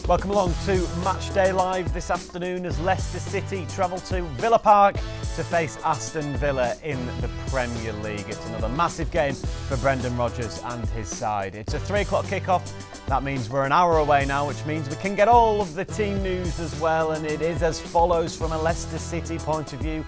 Welcome along to Matchday Live this afternoon as Leicester City travel to Villa Park to face Aston Villa in the Premier League. It's another massive game for Brendan Rodgers and his side. It's a 3 o'clock kickoff. That means we're an hour away now, which means we can get all of the team news as well. And it is as follows from a Leicester City point of view.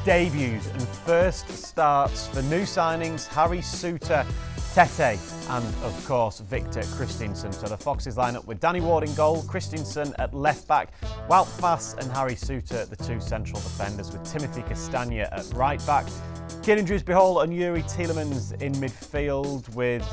Debuts and first starts for new signings Harry Souttar, Tete and of course Victor Christensen. So the Foxes line up with Danny Ward in goal, Christensen at left back, Wout Faes and Harry Souttar the two central defenders, with Timothy Castagna at right back, Kieran Dewsbury-Hall and Yuri Tielemans in midfield, with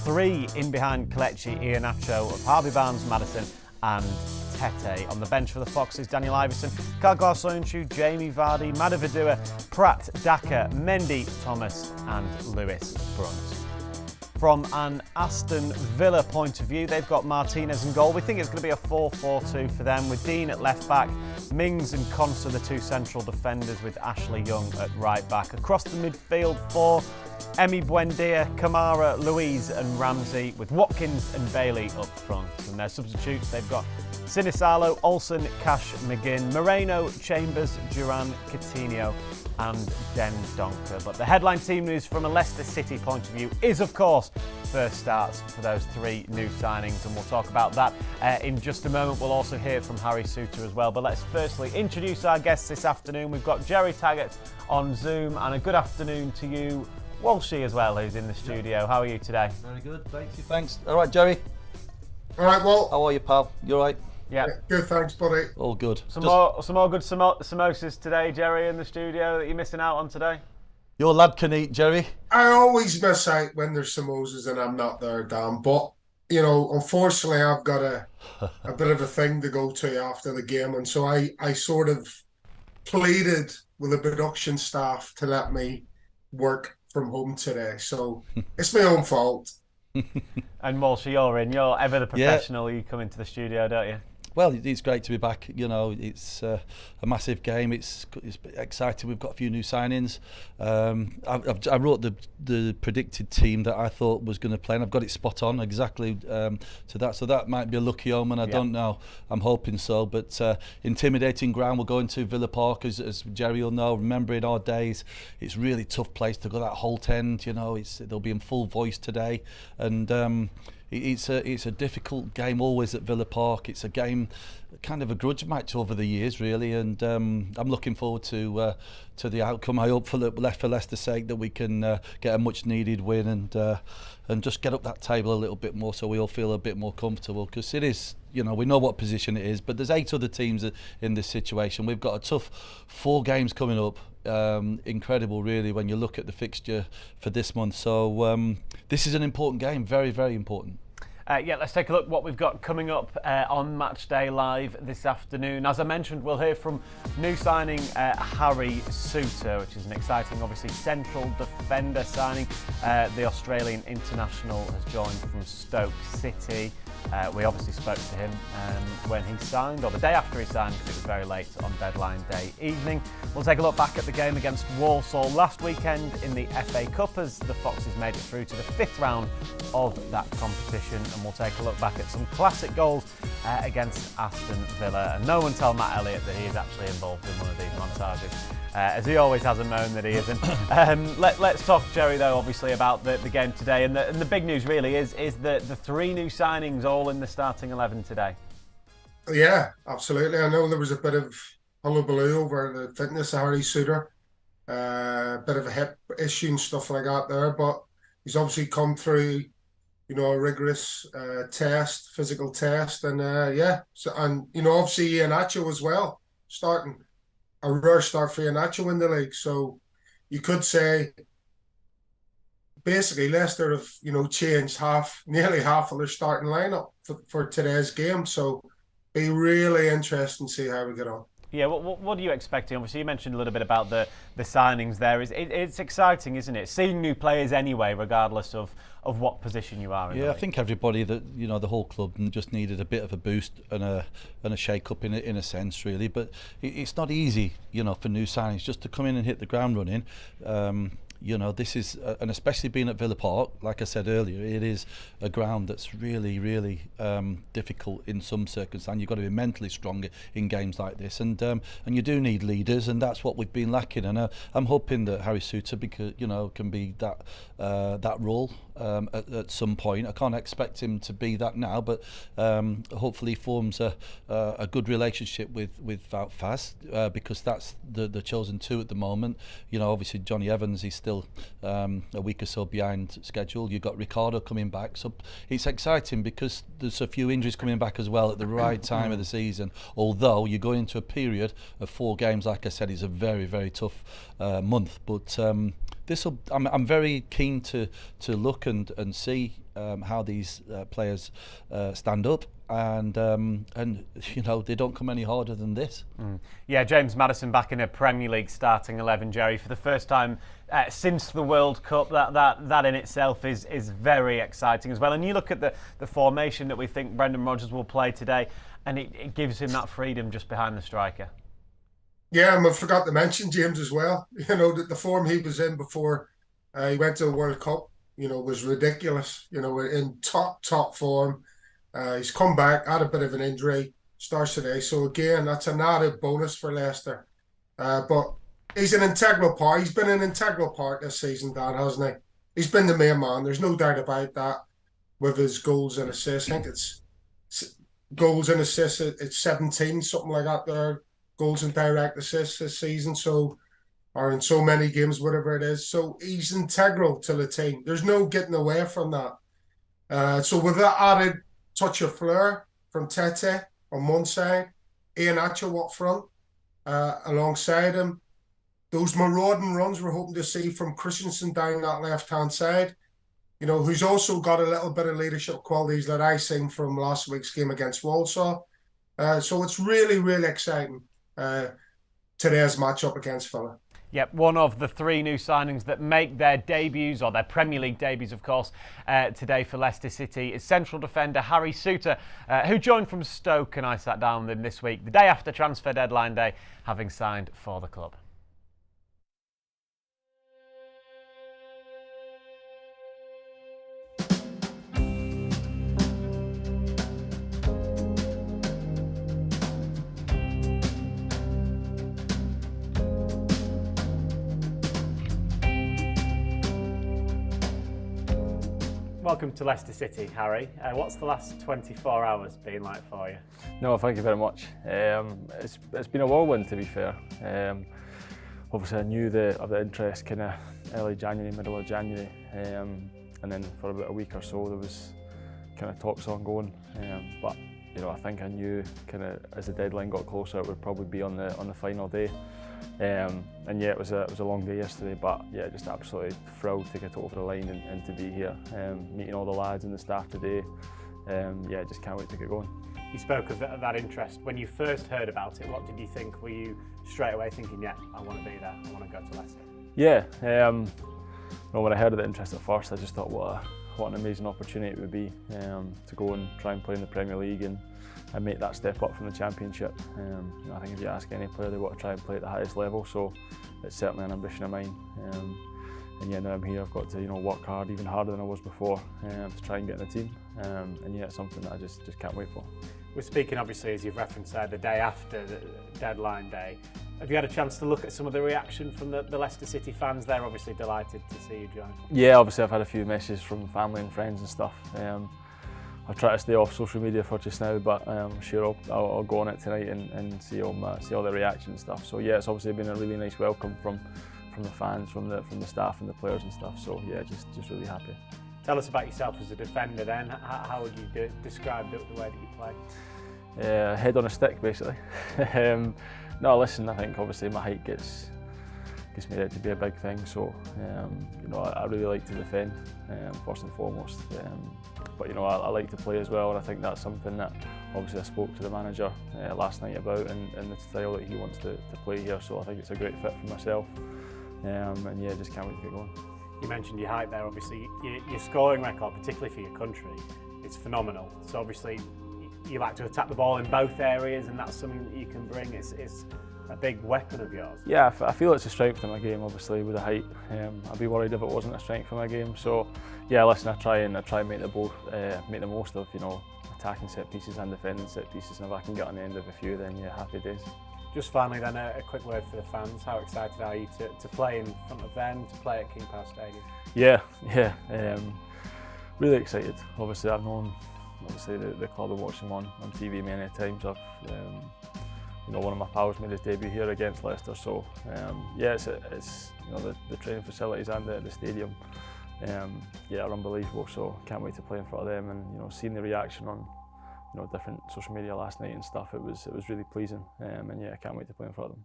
3 in behind Kelechi Iheanacho of Harvey Barnes, Maddison and Tete. On the bench for the Foxes, Daniel Iverson, Karglar Soyuncu, Jamie Vardy, Madavadua, Pratt, Daka, Mendy, Thomas and Lewis Brunt. From an Aston Villa point of view, they've got Martinez in goal. We think it's going to be a 4-4-2 for them, with Dean at left back, Mings and Konsa the two central defenders, with Ashley Young at right back. Across the midfield, 4, Emi Buendia, Kamara, Louise and Ramsey, with Watkins and Bailey up front. And their substitutes, they've got Sinisalo, Olsen, Cash, McGinn, Moreno, Chambers, Duran, Coutinho and Den Donker. But the headline team news from a Leicester City point of view is, of course, first starts for those 3 new signings, and we'll talk about that in just a moment. We'll also hear from Harry Souttar as well. But let's firstly introduce our guests this afternoon. We've got Jerry Taggart on Zoom, and a good afternoon to you, Walshy, as well, who's in the studio. How are you today? Very good, thanks. Thanks. All right, Jerry. All right, well. How are you, pal? You all right? Yeah. Good, thanks, buddy. All good. Some more good samosas today, Jerry, in the studio that you're missing out on today? Your lad can eat, Jerry. I always miss out when there's samosas and I'm not there, Dan. But, you know, unfortunately, I've got a bit of a thing to go to after the game. And so I sort of pleaded with the production staff to let me work from home today. So it's my own fault. And Walsh, you're ever the professional. You come into the studio, don't you? Well, it's great to be back. You know, it's a massive game. It's exciting. We've got a few new signings. I wrote the predicted team that I thought was going to play, and I've got it spot on exactly to that. So that might be a lucky omen. I don't know. I'm hoping so. But intimidating ground. We're going to Villa Park, as Jerry will know. Remembering our days, it's a really tough place to go. That Holt End, you know, they'll be in full voice today, and. It's a difficult game always at Villa Park. It's a game, kind of a grudge match over the years, really, and I'm looking forward to the outcome. I hope for Leicester's sake that we can get a much needed win and just get up that table a little bit more, so we all feel a bit more comfortable, because it is, you know, we know what position it is, but there's 8 other teams in this situation. We've got a tough 4 games coming up. Incredible, really, when you look at the fixture for this month. So this is an important game, very, very important. Yeah, let's take a look what we've got coming up on Matchday Live this afternoon. As I mentioned, we'll hear from new signing Harry Souttar, which is an exciting, obviously, central defender signing. The Australian international has joined from Stoke City. We obviously spoke to him when he signed, or the day after he signed, because it was very late on deadline day evening. We'll take a look back at the game against Walsall last weekend in the FA Cup, as the Foxes made it through to the 5th round of that competition, and we'll take a look back at some classic goals against Aston Villa. And no one tell Matt Elliott that he is actually involved in one of these montages, as he always has a moan that he isn't. Let's talk, Jerry, though, obviously, about the game today. And the big news really is the 3 new signings all in the starting 11 today. Yeah, absolutely. I know there was a bit of hullabaloo over the fitness of Harry Souttar, bit of a hip issue and stuff like that there, but he's obviously come through, you know, a rigorous physical test, and and you know, obviously Iheanacho as well, starting a rare start for Iheanacho in the league. So you could say basically Leicester have, you know, changed nearly half of their starting lineup for today's game. So be really interesting to see how we get on. Yeah, what are you expecting? Obviously, you mentioned a little bit about the signings there. It's exciting, isn't it? Seeing new players anyway, regardless of what position you are in. Yeah, I think everybody, the whole club just needed a bit of a boost and a shake up in a sense, really. But it's not easy, you know, for new signings just to come in and hit the ground running. you know, this is, and especially being at Villa Park, like I said earlier, it is a ground that's really, really difficult in some circumstances. You've got to be mentally stronger in games like this, and you do need leaders, and that's what we've been lacking. And I'm hoping that Harry Souttar, because can be that role at some point. I can't expect him to be that now, but hopefully he forms a good relationship with Wout Faes, because that's the chosen two at the moment. Obviously Johnny Evans, he's still a week or so behind schedule. You've got Ricardo coming back, so it's exciting because there's a few injuries coming back as well at the right time of the season. Although you go into a period of 4 games, like I said, is a very, very tough month. But I'm very keen to look and see how these players stand up, and they don't come any harder than this. Yeah, James Maddison back in a Premier League starting 11, Jerry, for the first time since the World Cup. That in itself is very exciting as well. And you look at the formation that we think Brendan Rodgers will play today, and it gives him that freedom just behind the striker. Yeah, and I forgot to mention James as well. That the form he was in before he went to the World Cup, was ridiculous. In top form. He's come back, had a bit of an injury, starts today. So again, that's an added bonus for Leicester. But he's an integral part. He's been an integral part this season, Dan, hasn't he? He's been the main man. There's no doubt about that. With his goals and assists, I think it's goals and assists. It's 17, something like that. There. Goals and direct assists this season, or in so many games, whatever it is. So he's integral to the team. There's no getting away from that. So with that added touch of flair from Tete on one side, Iheanacho up front, alongside him, those marauding runs we're hoping to see from Christensen down that left-hand side, who's also got a little bit of leadership qualities that I seen from last week's game against Walsall. So it's really, really exciting. Today's matchup against Villa. Yep, one of the 3 new signings that make their debuts, or their Premier League debuts, of course, today for Leicester City is central defender Harry Souttar, who joined from Stoke, and I sat down with him this week, the day after transfer deadline day, having signed for the club. Welcome to Leicester City, Harry. What's the last 24 hours been like for you? No, thank you very much. It's been a whirlwind, to be fair. Obviously I knew of the interest kind of early January, middle of January, and then for about a week or so there was kind of talks ongoing. But I think I knew kind of as the deadline got closer it would probably be on the final day. And yeah, it was a long day yesterday, but yeah, just absolutely thrilled to get over the line and to be here, meeting all the lads and the staff today. Yeah, just can't wait to get going. You spoke of that interest. When you first heard about it, what did you think? Were you straight away thinking, yeah, I want to be there, I want to go to Leicester? Yeah, when I heard of the interest at first, I just thought what an amazing opportunity it would be to go and try and play in the Premier League and make that step up from the Championship. I think if you ask any player, they want to try and play at the highest level, so it's certainly an ambition of mine. And yeah, now I'm here, I've got to work hard, even harder than I was before, to try and get in the team. And yeah, it's something that I just can't wait for. We're speaking, obviously, as you've referenced there, the day after the deadline day. Have you had a chance to look at some of the reaction from the Leicester City fans? They're obviously delighted to see you join. Yeah, obviously I've had a few messages from family and friends and stuff. I've tried to stay off social media for just now, but I'm sure I'll go on it tonight and see all the reaction and stuff. So yeah, it's obviously been a really nice welcome from the fans, from the staff and the players and stuff. So yeah, just really happy. Tell us about yourself as a defender then. How would you describe the way that you play? Head on a stick, basically. No, listen, I think obviously my height gets me out to be a big thing, so I really like to defend first and foremost, but I like to play as well, and I think that's something that obviously I spoke to the manager last night about, and the style that he wants to play here, so I think it's a great fit for myself, and yeah, just can't wait to get going. You mentioned your height there, obviously your scoring record, particularly for your country, is phenomenal, so obviously you like to attack the ball in both areas, and that's something that you can bring. It's a big weapon of yours. Yeah, I feel it's a strength in my game, obviously, with the height. I'd be worried if it wasn't a strength in my game. So, yeah, listen, I try and make the most of, attacking set pieces and defending set pieces. And if I can get on the end of a few, then yeah, happy days. Just finally then, a quick word for the fans. How excited are you to play in front of them, to play at King Power Stadium? Yeah, really excited. Obviously, I've known the club and watched them on TV many times. I've one of my pals made his debut here against Leicester, so yeah, it's the training facilities and the stadium, are unbelievable. So can't wait to play in front of them, and seeing the reaction on different social media last night and stuff, it was really pleasing, and yeah, I can't wait to play in front of them.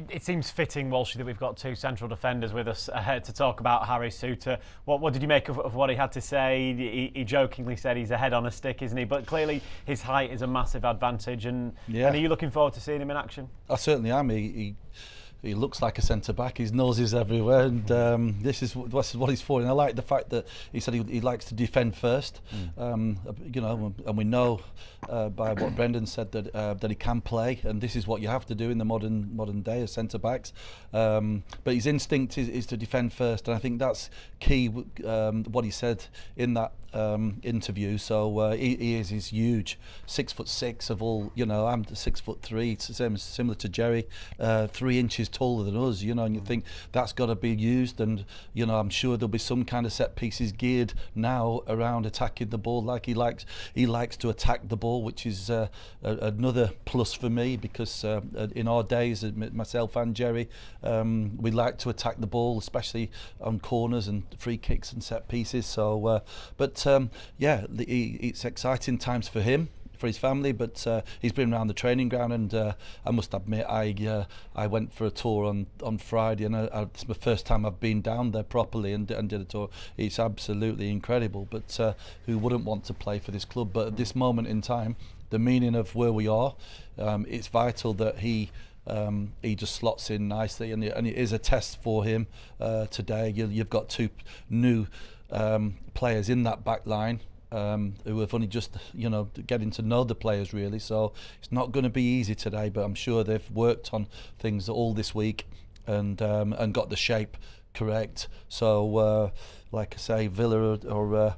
It seems fitting, Walshy, that we've got two central defenders with us to talk about Harry Souttar. What did you make of what he had to say? He jokingly said he's a head on a stick, isn't he? But clearly his height is a massive advantage. And are you looking forward to seeing him in action? I certainly am. He looks like a centre-back, his nose is everywhere, and this is what he's for. And I like the fact that he said he likes to defend first, and we know by what Brendan said that he can play, and this is what you have to do in the modern day as centre-backs. But his instinct is to defend first, and I think that's key, what he said in that interview. So he's huge, 6'6" of all. I'm 6'3", it's similar to Jerry, 3 inches taller than us. And you think that's got to be used, and I'm sure there'll be some kind of set pieces geared now around attacking the ball like he likes to attack the ball, which is another plus for me, because in our days, myself and Jerry, we like to attack the ball, especially on corners and free kicks and set pieces. So it's exciting times for him, for his family, but he's been around the training ground, and I must admit, I went for a tour on Friday, and it's my first time I've been down there properly and did a tour. It's absolutely incredible, but who wouldn't want to play for this club? But at this moment in time, the meaning of where we are, it's vital that he just slots in nicely, and it is a test for him today. You've got two new players in that back line, who have only just getting to know the players really, so it's not going to be easy today, but I'm sure they've worked on things all this week and got the shape correct. So like I say, Villa are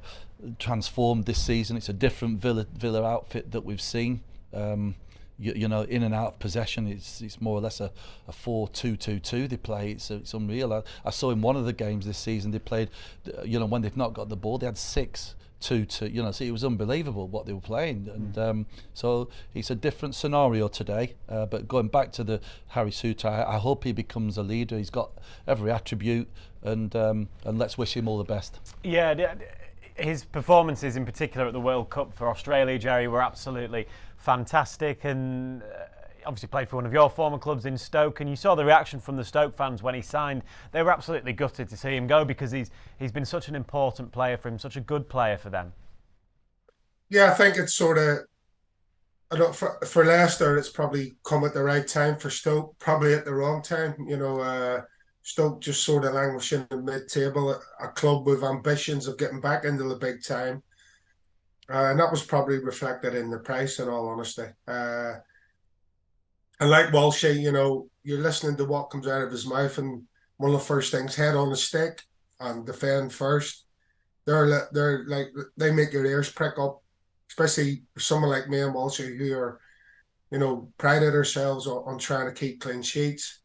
transformed this season. It's a different Villa outfit that we've seen. In and out of possession, it's more or less a 4-2-2-2 they play. It's unreal. I saw in one of the games this season they played, when they've not got the ball, they had 6-2-2. So it was unbelievable what they were playing, and so it's a different scenario today. But going back to the Harry Souttar, I hope he becomes a leader. He's got every attribute, and let's wish him all the best. Yeah, his performances in particular at the World Cup for Australia, Jerry, were absolutely fantastic, and obviously played for one of your former clubs in Stoke, and you saw the reaction from the Stoke fans when he signed. They were absolutely gutted to see him go, because he's been such an important player for him, such a good player for them. Yeah, I think it's sort of, for Leicester, it's probably come at the right time. For Stoke, probably at the wrong time. Stoke just sort of languishing in mid-table, a club with ambitions of getting back into the big time. And that was probably reflected in the price, in all honesty. And like Walshy, you're listening to what comes out of his mouth, and one of the first things, head on the stick and defend first. They're like, they make your ears prick up, especially for someone like me and Walshy, who are, prided ourselves on trying to keep clean sheets.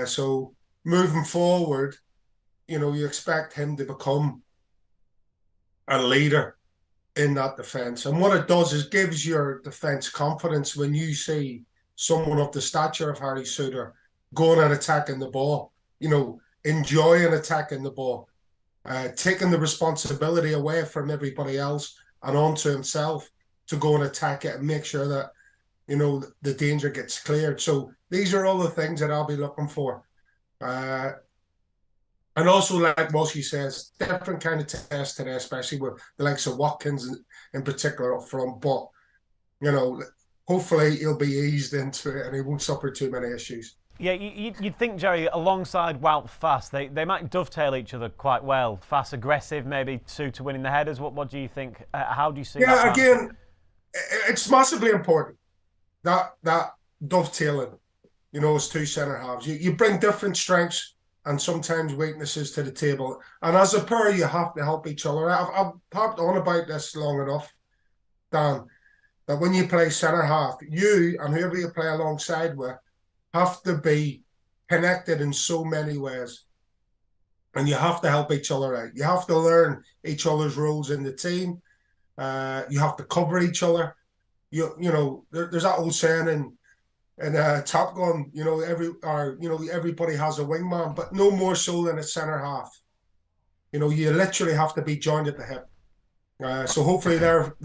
So moving forward, you expect him to become a leader in that defence. And what it does is gives your defence confidence when you see someone of the stature of Harry Souttar going and attacking the ball, enjoying attacking the ball, taking the responsibility away from everybody else and onto himself to go and attack it and make sure that, the danger gets cleared. So these are all the things that I'll be looking for. And also, like Walshy says, different kind of test today, especially with the likes of Watkins in particular up front. But, hopefully he'll be eased into it and he won't suffer too many issues. Yeah, you'd think, Jerry, alongside Wout Fast, they might dovetail each other quite well. Fast, aggressive, maybe Souttar winning the headers. What do you think? How do you see that? Yeah, again, it's massively important that dovetailing, you know, as two centre halves. You bring different strengths and sometimes weaknesses to the table. And as a pair, you have to help each other. I've harped on about this long enough, Dan, that when you play centre half, you and whoever you play alongside with have to be connected in so many ways. And you have to help each other out. You have to learn each other's roles in the team. You have to cover each other. You know, there's that old saying in Top Gun, you know, everybody has a wingman, but no more so than a centre half. You know, you literally have to be joined at the hip. So hopefully their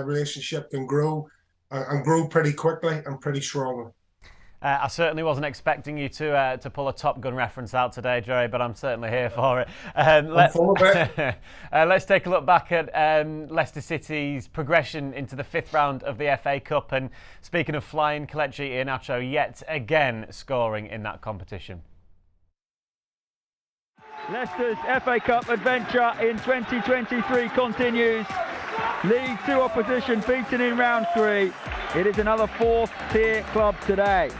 relationship can grow and grow pretty quickly and pretty strongly. I certainly wasn't expecting you to pull a Top Gun reference out today, Jerry, but I'm certainly here for it. Let's take a look back at Leicester City's progression into the 5th round of the FA Cup. And speaking of flying, Kelechi Iheanacho yet again scoring in that competition. Leicester's FA Cup adventure in 2023 continues. League 2 opposition beaten in round 3. It is another 4th-tier club today.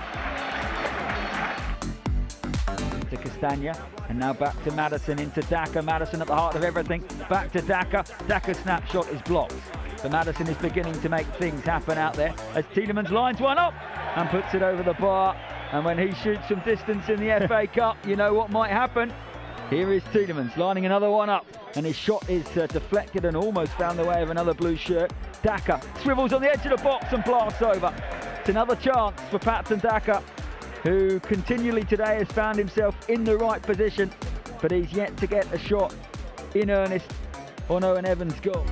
To Castagna, and now back to Maddison, into Daka. Maddison at the heart of everything. Back to Daka. Daka's snapshot is blocked. So Maddison is beginning to make things happen out there as Tielemans lines one up and puts it over the bar. And when he shoots some distance in the FA Cup, you know what might happen. Here is Tielemans lining another one up, and his shot is deflected and almost found the way of another blue shirt. Daka swivels on the edge of the box and blasts over. It's another chance for Patson Daka, who continually today has found himself in the right position, but he's yet to get a shot in earnest on Owen Evans' goal.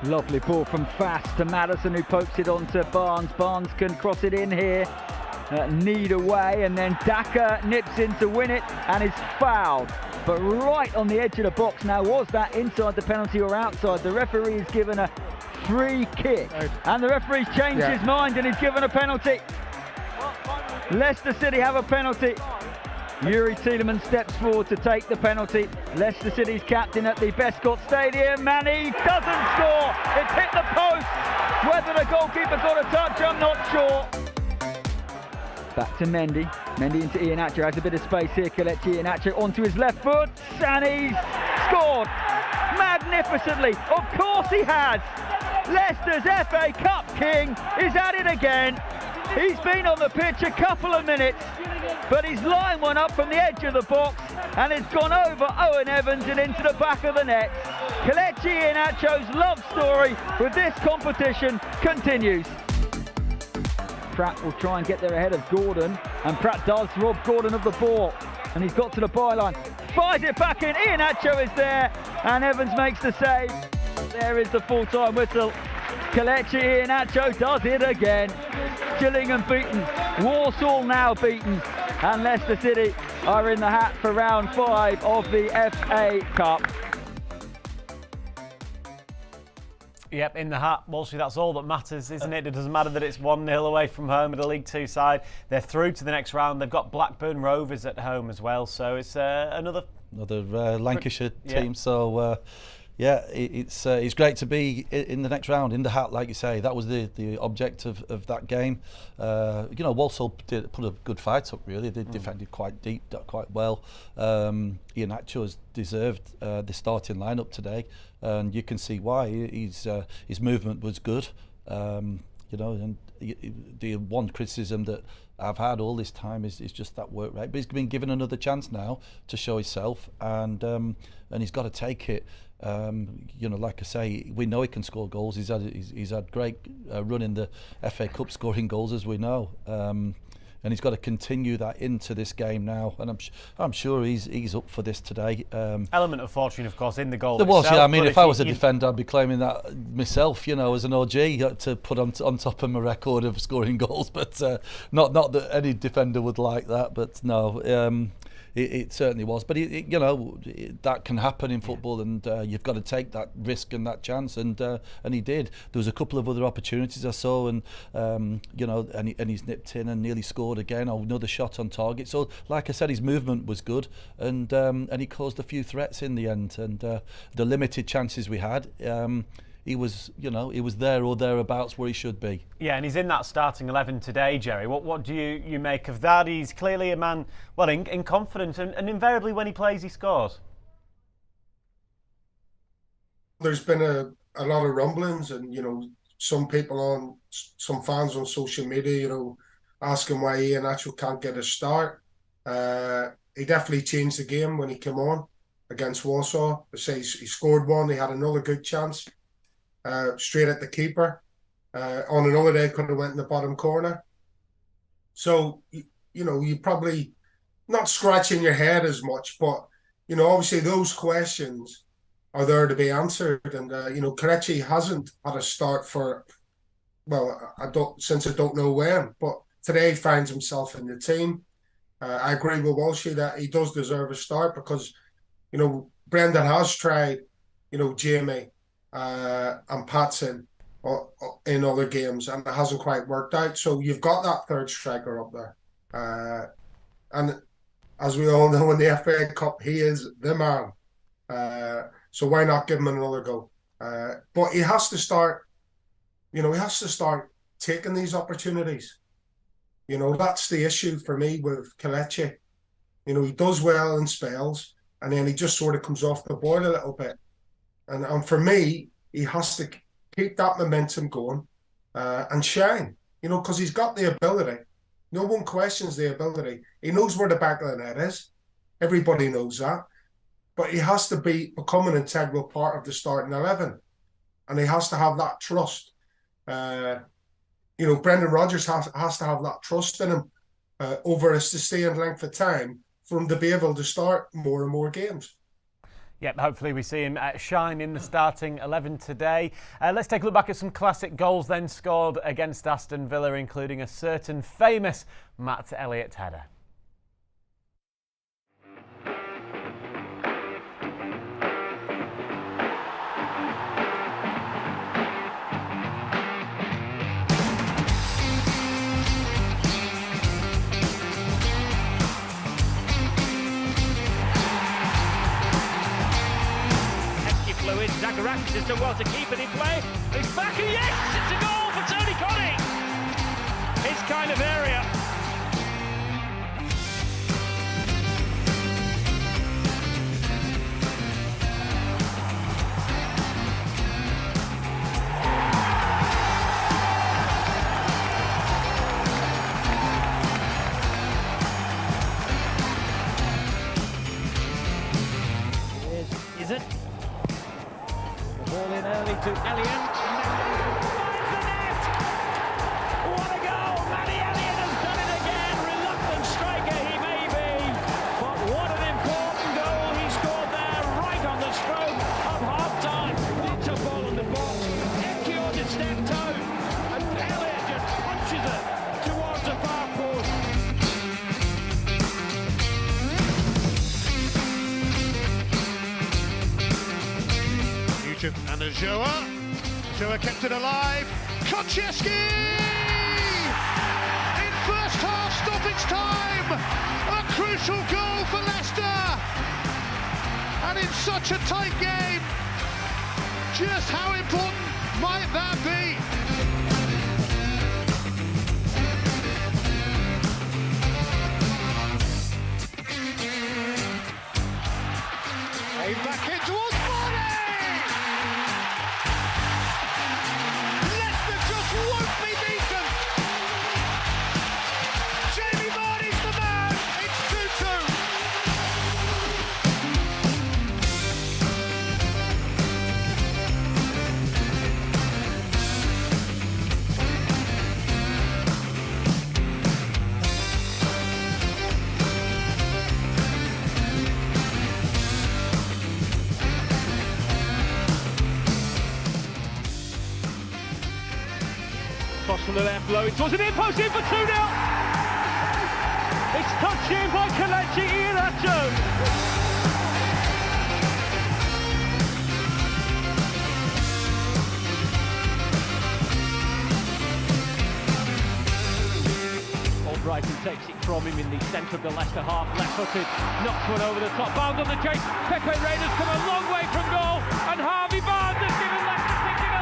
Lovely ball from Fast to Maddison, who pokes it onto Barnes. Barnes can cross it in here. Need away, and then Daka nips in to win it and is fouled, but right on the edge of the box. Now, was that inside the penalty or outside? The referee is given a free kick, and the referee's changed his mind and he's given a penalty. Leicester City have a penalty. Youri Tielemans steps forward to take the penalty. Leicester City's captain at the Bescott Stadium, and he doesn't score. It hit the post. Whether the goalkeeper got a touch, I'm not sure. Back to Mendy. Mendy into Iheanacho, has a bit of space here. Kelechi Iheanacho onto his left foot, and he's scored magnificently. Of course he has. Leicester's FA Cup king is at it again. He's been on the pitch a couple of minutes, but he's lined one up from the edge of the box, and it's gone over Owen Evans and into the back of the net. Kelechi Iheanacho's love story with this competition continues. Pratt will try and get there ahead of Gordon, and Pratt does rob Gordon of the ball, and he's got to the byline, fires it back in. Iheanacho is there, and Evans makes the save. There is the full-time whistle. Kelechi Iheanacho does it again. Gillingham beaten, Walsall now beaten, and Leicester City are in the hat for round 5 of the FA Cup. Yep, in the hat. Walshy, that's all that matters, isn't it? It doesn't matter that it's 1-0 away from home at a League 2 side. They're through to the next round. They've got Blackburn Rovers at home as well, so it's another Lancashire team. So yeah, it's great to be in the next round, in the hat, like you say. That was the object of that game. You know, Walsall put a good fight up, really. They defended quite deep, quite well. Iheanacho has deserved the starting lineup today, and you can see why. His movement was good. You know, and the one criticism that I've had all this time is just that work rate. But he's been given another chance now to show himself, and he's got to take it. You know, like I say, we know he can score goals. He's had great run in the FA Cup, scoring goals, as we know. And he's got to continue that into this game now, and I'm sure he's up for this today. Element of fortune, of course, in the goal. There was, itself, yeah. I mean, if I was a defender, I'd be claiming that myself, you know, as an OG, to put on top of my record of scoring goals. But not that any defender would like that. But no. It certainly was, but you know, that can happen in football, and you've got to take that risk and that chance, and he did. There was a couple of other opportunities I saw, and you know, and he's nipped in and nearly scored again. Another shot on target. So, like I said, his movement was good, and he caused a few threats in the end, and the limited chances we had. he was, you know, he was there or thereabouts where he should be. Yeah, and he's in that starting 11 today, Jerry. What do you make of that? He's clearly a man, well, in confidence, and invariably when he plays, he scores. There's been a lot of rumblings, and some fans on social media, asking why Iheanacho can't get a start. He definitely changed the game when he came on against Walsall. They say he scored one. He had another good chance, straight at the keeper. On another day, could have went in the bottom corner. So you probably not scratching your head as much, but obviously those questions are there to be answered. And Kelechi hasn't had a start for, well, I don't know when, but today finds himself in the team. I agree with Walshy that he does deserve a start because, Brendan has tried, Jamie and Patson in other games, and it hasn't quite worked out. So you've got that third striker up there. And as we all know in the FA Cup, he is the man. So why not give him another go? But he has to start, taking these opportunities. That's the issue for me with Kelechi. He does well in spells, and then he just sort of comes off the board a little bit. And for me, he has to keep that momentum going and shine, because he's got the ability. No one questions the ability. He knows where the back of the net is. Everybody knows that. But he has to become an integral part of the starting 11. And he has to have that trust. Brendan Rodgers has to have that trust in him over a sustained length of time for him to be able to start more and more games. Yep, hopefully we see him shine in the starting 11 today. Let's take a look back at some classic goals then scored against Aston Villa, including a certain famous Matt Elliott header. Dagger is done well to keep it in play. He's back and yes, it's a goal for Tony Connie. His kind of area. Is it? Ball in early to Elliott. Finds the net! What a goal! Matty Elliott has done it again. Reluctant striker he may be, but what an important goal he scored there, right on the stroke of half-time. It's a ball on the box. Empty on the step toe, and Elliott just punches it towards the far post. And Joa kept it alive. Konchesky! In first half stoppage time, a crucial goal for Leicester. And in such a tight game, just how important might that be? Back in towards Vardy! Won't be beaten. Jamie Vardy's the man. It's 2-2. Cross from the left, low, it was an in post in for 2-0. It's touched in by Kelechi Iheanacho. Albrighton takes it from him in the centre of the Leicester half, left-footed, knocks one over the top, bound on the chase. Pepe Reina's come a long way from goal, and Harvey Barnes has given Leicester 6-0.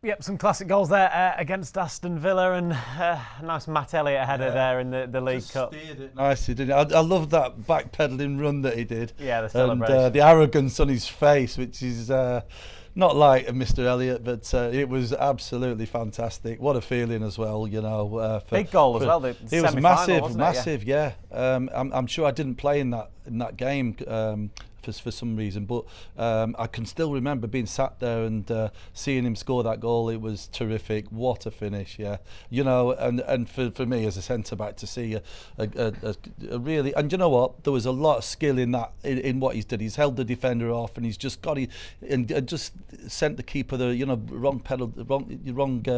Yep, some classic goals there against Aston Villa, and a nice Matt Elliott header there in the League Cup. Steered it nicely, didn't he? I love that backpedaling run that he did. Yeah, the celebration. And the arrogance on his face, which is not like Mr. Elliott, but it was absolutely fantastic. What a feeling as well, you know. Big goal as well. The it was massive, massive. Yeah. I'm sure I didn't play in that game. For some reason, but I can still remember being sat there and seeing him score that goal. It was terrific. What a finish, yeah. You know, and for me as a centre back to see a really, and you know what, there was a lot of skill in that, in what he's did. He's held the defender off, and he's just got and just sent the keeper wrong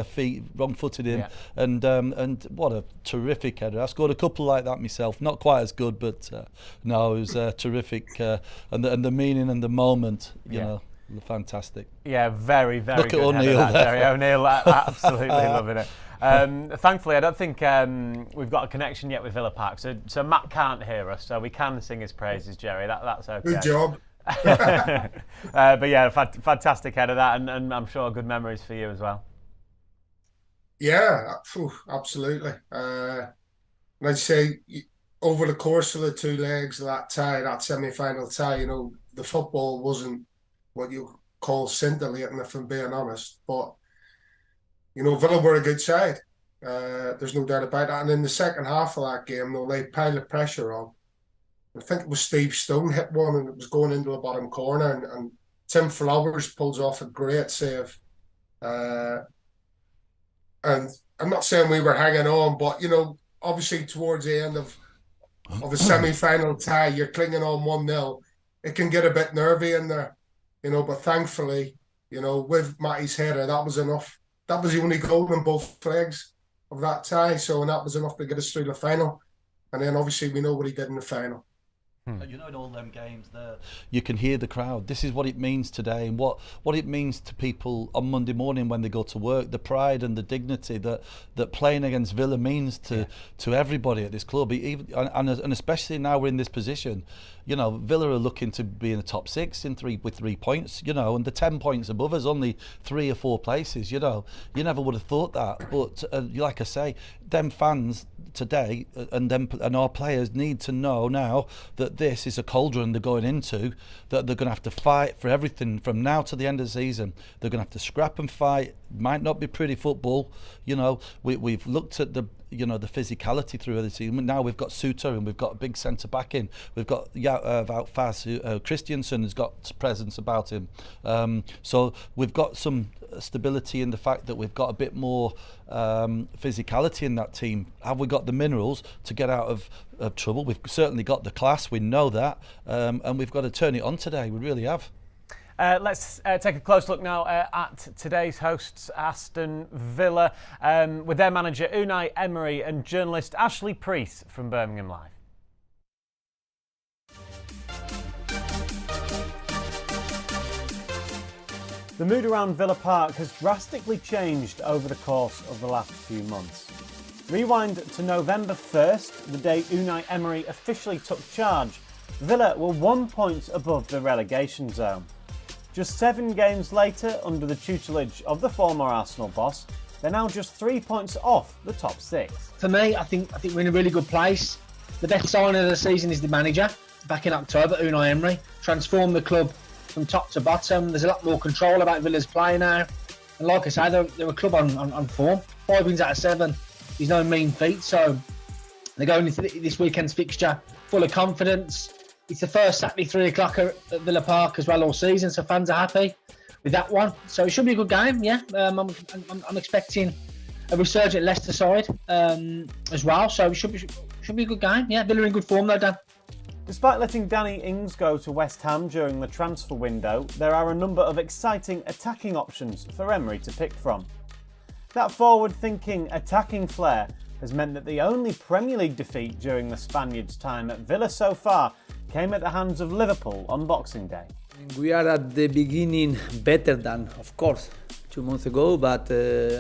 feet, wrong footed him, and what a terrific header. I scored a couple like that myself, not quite as good, but no, it was terrific. And the meaning and the moment, you know, fantastic. Yeah, very, very Look good. Look at O'Neill there. Jerry O'Neill, absolutely loving it. Thankfully, I don't think we've got a connection yet with Villa Park, so Matt can't hear us, so we can sing his praises, Jerry. That's okay. Good job. But yeah, fantastic header that, and I'm sure good memories for you as well. Yeah, absolutely. And I'd say, over the course of the two legs of that tie, that semi-final tie, you know, the football wasn't what you call scintillating, if I'm being honest. But, you know, Villa were a good side. There's no doubt about that. And in the second half of that game, they'll lay a pile of pressure on. I think it was Steve Stone hit one, and it was going into the bottom corner, and Tim Flowers pulls off a great save. And I'm not saying we were hanging on, but, you know, obviously towards the end of a semi-final tie, you're clinging on 1-0. It can get a bit nervy in there, you know, but thankfully, you know, with Matty's header, that was enough. That was the only goal in both legs of that tie, so that was enough to get us through the final. And then obviously we know what he did in the final. You know, in all them games there, you can hear the crowd. This is what it means today, and what it means to people on Monday morning when they go to work. The pride and the dignity that playing against Villa means to everybody at this club. Even and especially now we're in this position. You know, Villa are looking to be in the top 6 with 3 points. You know, and the 10 points above us, only 3 or 4 places. You know, you never would have thought that. But like I say, them fans today and our players need to know now that this is a cauldron they're going into, that they're going to have to fight for everything from now to the end of the season. They're going to have to scrap and fight. Might not be pretty football, you know. We've looked at the physicality through the team. Now we've got Souttar, and we've got a big centre back in. We've got Wout Faes, Christiansen has got presence about him. So we've got some stability in the fact that we've got a bit more physicality in that team. Have we got the minerals to get out of trouble? We've certainly got the class, we know that, and we've got to turn it on today. We really have. Let's take a close look now at today's hosts, Aston Villa, with their manager Unai Emery and journalist Ashley Preece from Birmingham Live. The mood around Villa Park has drastically changed over the course of the last few months. Rewind to November 1st, the day Unai Emery officially took charge. Villa were 1 point above the relegation zone. Just 7 games later, under the tutelage of the former Arsenal boss, they're now just 3 points off the top 6. For me, I think we're in a really good place. The best signing of the season is the manager. Back in October, Unai Emery transformed the club from top to bottom. There's a lot more control about Villa's play now. And like I say, they're a club on form. 5 wins out of 7 is no mean feat. So they're going into this weekend's fixture full of confidence. It's the first Saturday 3 o'clock at Villa Park as well all season, so fans are happy with that one. So it should be a good game, yeah. I'm expecting a resurgent Leicester side as well, so it should be a good game. Yeah, Villa are in good form though, Dan. Despite letting Danny Ings go to West Ham during the transfer window, there are a number of exciting attacking options for Emery to pick from. That forward-thinking attacking flair has meant that the only Premier League defeat during the Spaniards' time at Villa so far came at the hands of Liverpool on Boxing Day. We are at the beginning better than, of course, 2 months ago, but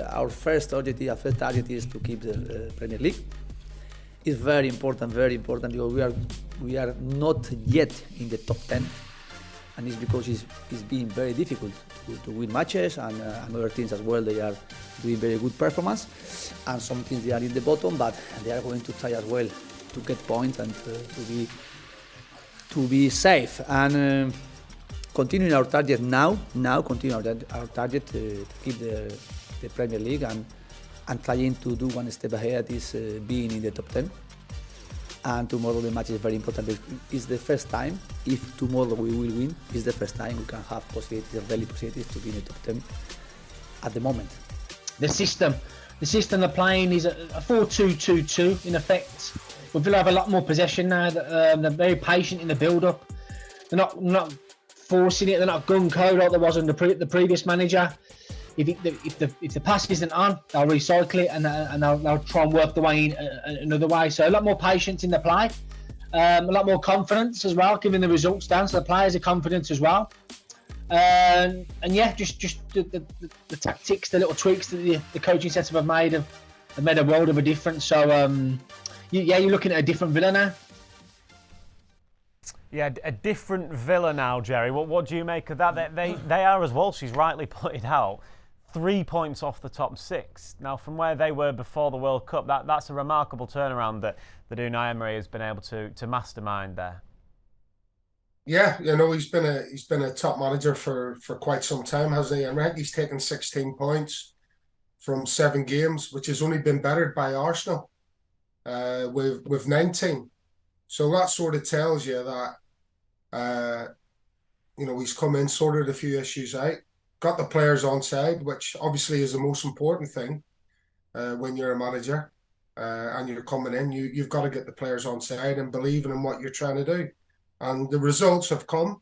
our first target is to keep the Premier League. It's very important because we are not yet in the top 10. and it's because it's been very difficult to win matches, and other teams as well, they are doing very good performance, and some teams they are in the bottom, but they are going to try as well to get points and to be safe, and continuing our target now continue our target to keep the Premier League, and trying to do one step ahead is being in the top 10. And tomorrow the match is very important. It's the first time, if tomorrow we will win, it's the first time we can have possibilities, really possibilities to be in the top 10 at the moment. The system they're playing is a 4-2-2-2 in effect. We will have a lot more possession now. They're very patient in the build-up. They're not forcing it. They're not gung-ho like there was under the previous manager. If the pass isn't on, they'll recycle it, and they'll try and work the way in another way. So a lot more patience in the play, a lot more confidence as well, giving the results down. So the players are confident as well. And yeah, just the tactics, the little tweaks that the coaching setup have made a world of a difference. So you're looking at a different Villa now. Yeah, a different Villa now, Jerry. What do you make of that? They are, as Walshy's rightly pointed out, 3 points off the top 6. Now, from where they were before the World Cup, that's a remarkable turnaround that Unai Emery has been able to mastermind there. Yeah, he's been a top manager for quite some time, hasn't he? And I think he's taken 16 points from 7 games, which has only been bettered by Arsenal with 19. So that sort of tells you that he's come in, sorted a few issues out, got the players on side, which obviously is the most important thing when you're a manager and you're coming in. You've got to get the players on side and believing in what you're trying to do. And the results have come.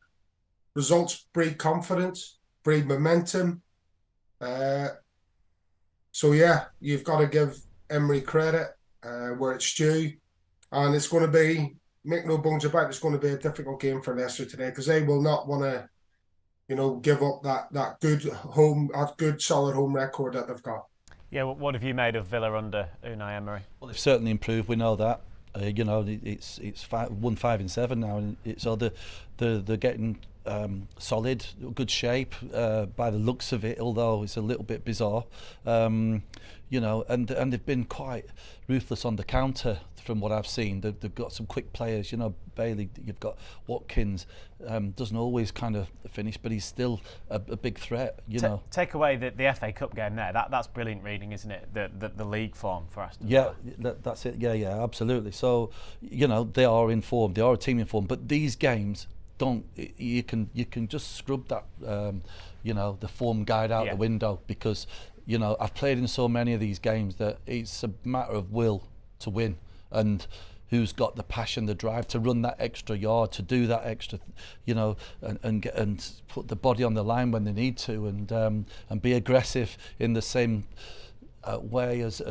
Results breed confidence, breed momentum. So yeah, you've got to give Emery credit where it's due. And it's going to be, make no bones about it, it's going to be a difficult game for Leicester today, because they will not want to, give up that good solid home record that they've got. Yeah, what have you made of Villa under Unai Emery? Well, they've certainly improved. We know that. It's 5 and 7 now, and they're getting solid, good shape by the looks of it. Although it's a little bit bizarre, and they've been quite ruthless on the counter from what I've seen. They've got some quick players. Bailey. You've got Watkins. Doesn't always kind of finish, but he's still a big threat. Take away the FA Cup game there. That's brilliant reading, isn't it? The league form for Aston Villa. Yeah, that's it. Yeah, absolutely. So they are in form. They are a team in form. But these games you can just scrub that the form guide out the window, because I've played in so many of these games that it's a matter of will to win, and who's got the passion, the drive to run that extra yard, to do that extra, and put the body on the line when they need to, and be aggressive in the same way as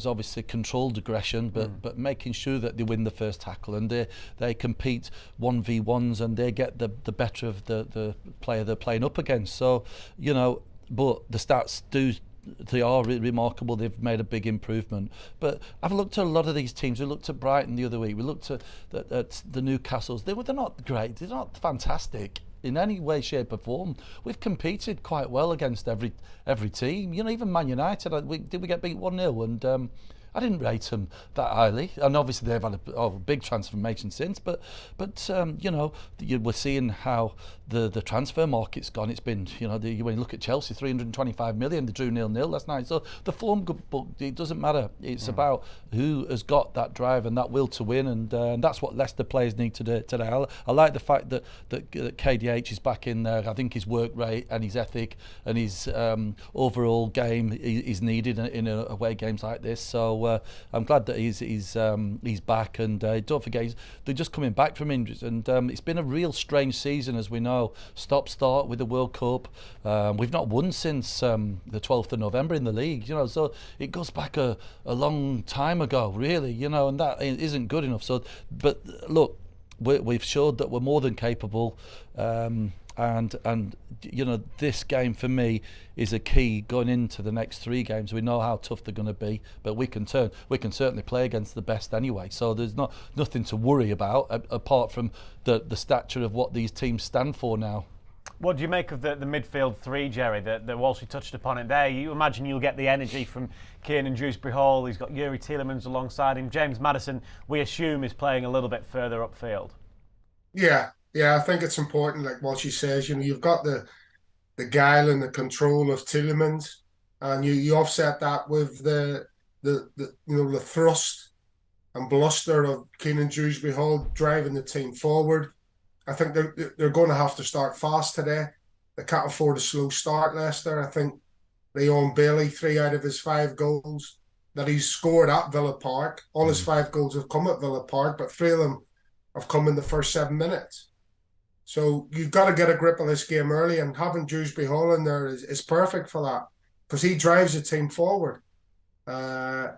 obviously controlled aggression, but making sure that they win the first tackle, and they compete 1v1s, and they get the better of the player they're playing up against. So but the stats they are remarkable. They've made a big improvement. But I've looked at a lot of these teams. We looked at Brighton the other week. We looked at the Newcastles. They're not great. They're not fantastic in any way, shape or form. We've competed quite well against every team. Even Man United, did we get beat 1-0? And I didn't rate them that highly. And obviously they've had a big transformation since. But we're seeing how the transfer market's gone. It's been, when you look at Chelsea, 325 million, they drew 0-0 last night. So the form book, it doesn't matter. It's about who has got that drive and that will to win, and that's what Leicester players need to do today. I like the fact that KDH is back in there. I think his work rate and his ethic and his overall game is needed in away games like this. So I'm glad that he's back, and don't forget they're just coming back from injuries, and it's been a real strange season, as we know. Stop-start with the World Cup. We've not won since the 12th of November in the league, so it goes back a long time ago, really, and that isn't good enough. So, but look, we've showed that we're more than capable. and you know, this game for me is a key going into the next 3 games. We know how tough they're going to be, but we can certainly play against the best anyway. So there's nothing to worry about apart from the stature of what these teams stand for now. What do you make of the midfield 3, Jerry? The Walshy touched upon it there. You imagine you'll get the energy from Kiernan Dewsbury-Hall. He's got Yuri Tielemans alongside him. James Maddison, we assume, is playing a little bit further upfield. Yeah, I think it's important, like Walshy says. You know, you've got the guile and the control of Tielemans, and you offset that with the thrust and bluster of Kiernan Dewsbury-Hall driving the team forward. I think they're going to have to start fast today. They can't afford a slow start, Leicester. I think Leon Bailey, 3 out of his 5 goals that he's scored at Villa Park, all his 5 goals have come at Villa Park, but 3 of them have come in the first 7 minutes. So you've got to get a grip of this game early, and having Dewsbury-Hall in there is perfect for that, because he drives the team forward. And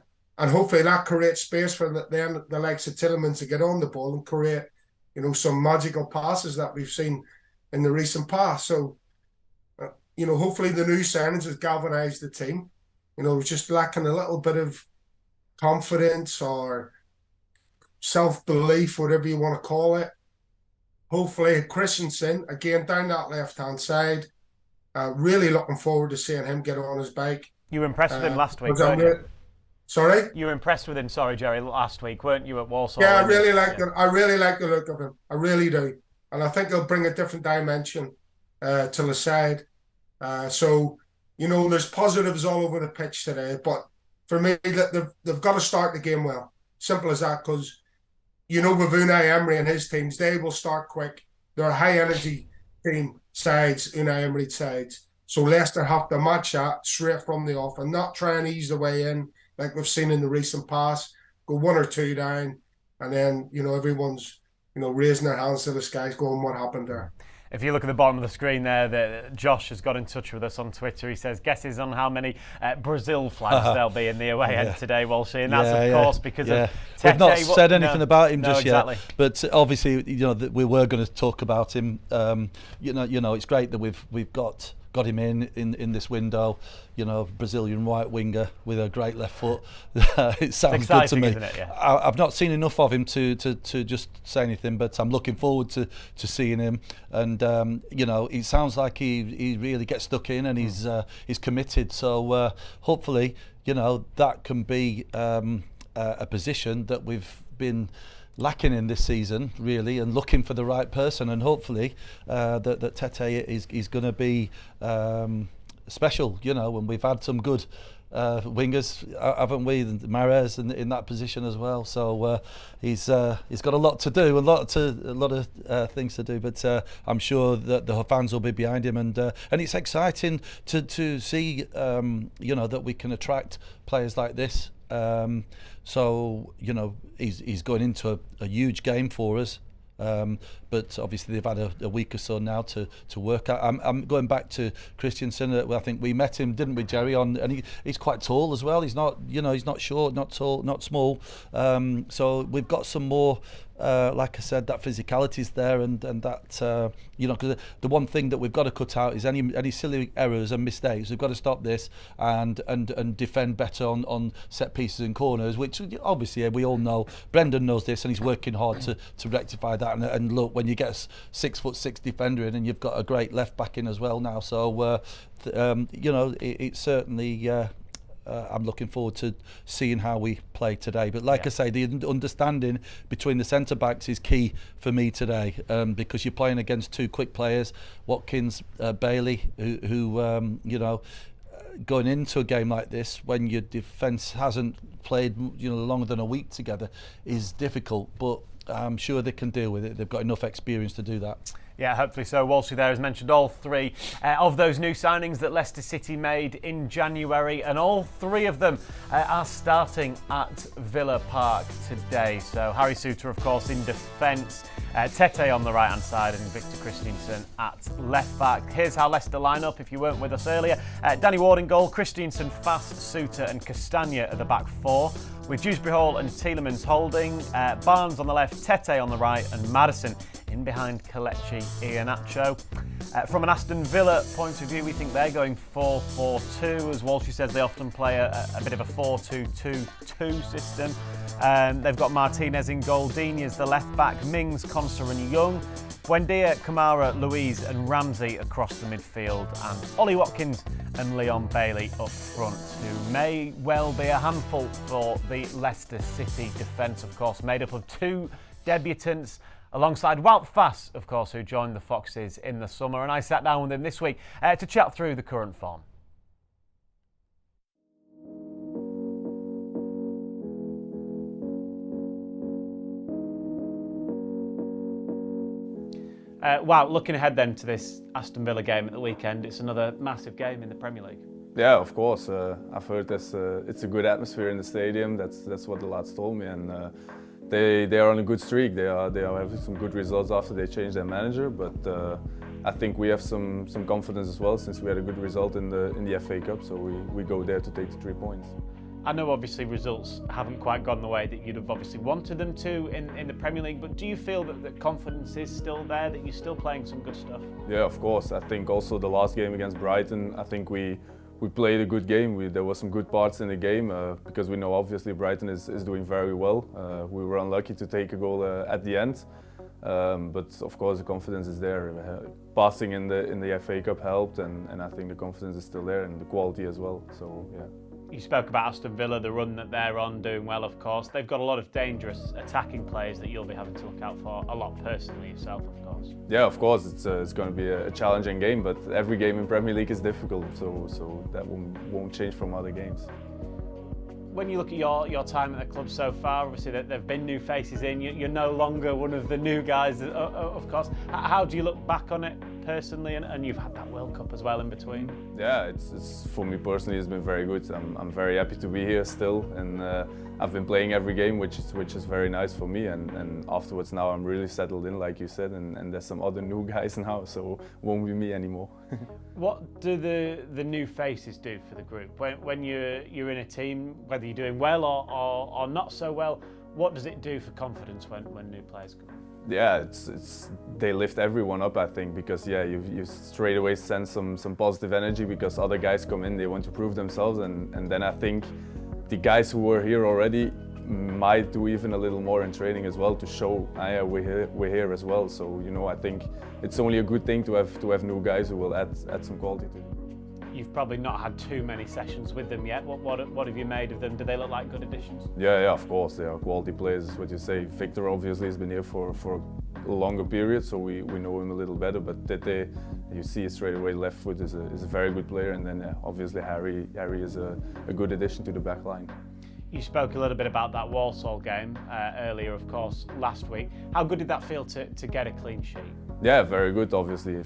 hopefully that creates space for the likes of Tielemans to get on the ball and create, you know, some magical passes that we've seen in the recent past. So, you know, hopefully the new signings has galvanised the team. You know, it was just lacking a little bit of confidence or self-belief, whatever you want to call it. Hopefully Christensen, again, down that left-hand side, really looking forward to seeing him get on his bike. You were impressed with him last week, weren't you? Sorry? You were impressed with him, Jerry, last week, weren't you, at Walsall? Yeah, I really like it. I really like the look of him. I really do. And I think he'll bring a different dimension to the side. So, you know, there's positives all over the pitch today. But for me, they've got to start the game well. Simple as that, because, you know, with Unai Emery and his teams, they will start quick. They're a high-energy team sides, Unai Emery sides. So Leicester have to match that straight from the off and not try and ease the way in, like we've seen in the recent past, go 1 or 2 down, and then, you know, everyone's, you know, raising their hands to the skies going, what happened there? If you look at the bottom of the screen there, Josh has got in touch with us on Twitter. He says, guesses on how many Brazil flags there'll be in the away end today, Walshy. And that's, of course, because of Tete. We've not said anything about him just exactly. yet. But obviously, you know, we were going to talk about him. You know, it's great that we've got him in this window. You know, Brazilian right winger with a great left foot. It sounds good to me. Isn't it? Yeah. I've not seen enough of him to just say anything, but I'm looking forward to seeing him. And you know, it sounds like he really gets stuck in, and he's committed. So hopefully, you know, that can be a position that we've been lacking in this season, really, and looking for the right person, and hopefully that Tete is going to be special, you know. And we've had some good wingers, haven't we? Mahrez in that position as well. So he's got a lot to do, a lot of things to do. But I'm sure that the fans will be behind him, and it's exciting to see, you know, that we can attract players like this. So, you know, he's going into a huge game for us. But obviously they've had a week or so now to work out. I'm going back to Christensen. I think we met him, didn't we, Jerry? And he's quite tall as well. He's not, you know, he's not short, not tall, not small. So we've got some more. Like I said, that physicality is there, and that you know, because the one thing that we've got to cut out is any silly errors and mistakes. We've got to stop this and defend better on set pieces and corners, which obviously we all know. Brendan knows this, and he's working hard to rectify that. And look, when you get a 6'6" defender in, and you've got a great left back in as well now, so you know, it's certainly. I'm looking forward to seeing how we play today. But like I say, the understanding between the centre-backs is key for me today, because you're playing against 2 quick players, Watkins, Bailey, who you know, going into a game like this, when your defence hasn't played, you know, longer than a week together, is difficult. But I'm sure they can deal with it. They've got enough experience to do that. Yeah, hopefully so. Walshy there has mentioned all 3 of those new signings that Leicester City made in January, and all 3 of them are starting at Villa Park today. So Harry Souttar, of course, in defence, Tete on the right-hand side, and Victor Christensen at left back. Here's how Leicester line up if you weren't with us earlier. Danny Ward in goal, Christensen, Fast, Souttar and Castagna at the back 4, with Dewsbury-Hall and Tielemans holding, Barnes on the left, Tete on the right, and Maddison in behind Kelechi Iheanacho. From an Aston Villa point of view, we think they're going 4-4-2. As Walshy says, they often play a bit of a 4-2-2-2 system. They've got Martinez in goal, Dini as the left back, Mings, Konsa and Young, Buendia, Kamara, Louise and Ramsey across the midfield, and Ollie Watkins and Leon Bailey up front, who may well be a handful for the Leicester City defence, of course, made up of 2 debutants, alongside Wout Faes, of course, who joined the Foxes in the summer. And I sat down with him this week to chat through the current form. Wow, looking ahead then to this Aston Villa game at the weekend, it's another massive game in the Premier League. Yeah, of course. I've heard it's a good atmosphere in the stadium. That's what the lads told me, and they are on a good streak. They are having some good results after they changed their manager. But I think we have some confidence as well, since we had a good result in the FA Cup. So we go there to take the 3 points. I know obviously results haven't quite gone the way that you'd have obviously wanted them to in the Premier League, but do you feel that confidence is still there, that you're still playing some good stuff? Yeah, of course. I think also the last game against Brighton, I think we played a good game. There were some good parts in the game, because we know obviously Brighton is doing very well. We were unlucky to take a goal at the end, but of course the confidence is there. Passing in the FA Cup helped, and I think the confidence is still there, and the quality as well. So yeah. You spoke about Aston Villa, the run that they're on, doing well, of course. They've got a lot of dangerous attacking players that you'll be having to look out for a lot personally yourself, of course. Yeah, of course, it's going to be a challenging game, but every game in Premier League is difficult, so that won't change from other games. When you look at your time at the club so far, obviously there have been new faces in. You're no longer one of the new guys, of course. How do you look back on it personally? And you've had that World Cup as well in between. Yeah, it's for me personally, it's been very good. I'm very happy to be here still, and I've been playing every game, which is very nice for me. And afterwards now I'm really settled in, like you said, and there's some other new guys now, so it won't be me anymore. What do the new faces do for the group when you're in a team, whether you're doing well or not so well? What does it do for confidence when new players come? Yeah, they lift everyone up, I think, because yeah, you straight away sense some positive energy, because other guys come in, they want to prove themselves, and then I think the guys who were here already might do even a little more in training as well to show yeah, we're here as well. So I think it's only a good thing to have new guys who will add some quality to the group. You've probably not had too many sessions with them yet. What have you made of them? Do they look like good additions? Yeah, of course, they are quality players, is what you say. Victor obviously has been here for a longer period, so we know him a little better, but Tete, you see it straight away, left foot is a very good player, and then obviously Harry is a good addition to the back line. You spoke a little bit about that Walsall game earlier, of course, last week. How good did that feel to get a clean sheet? Yeah, very good, obviously,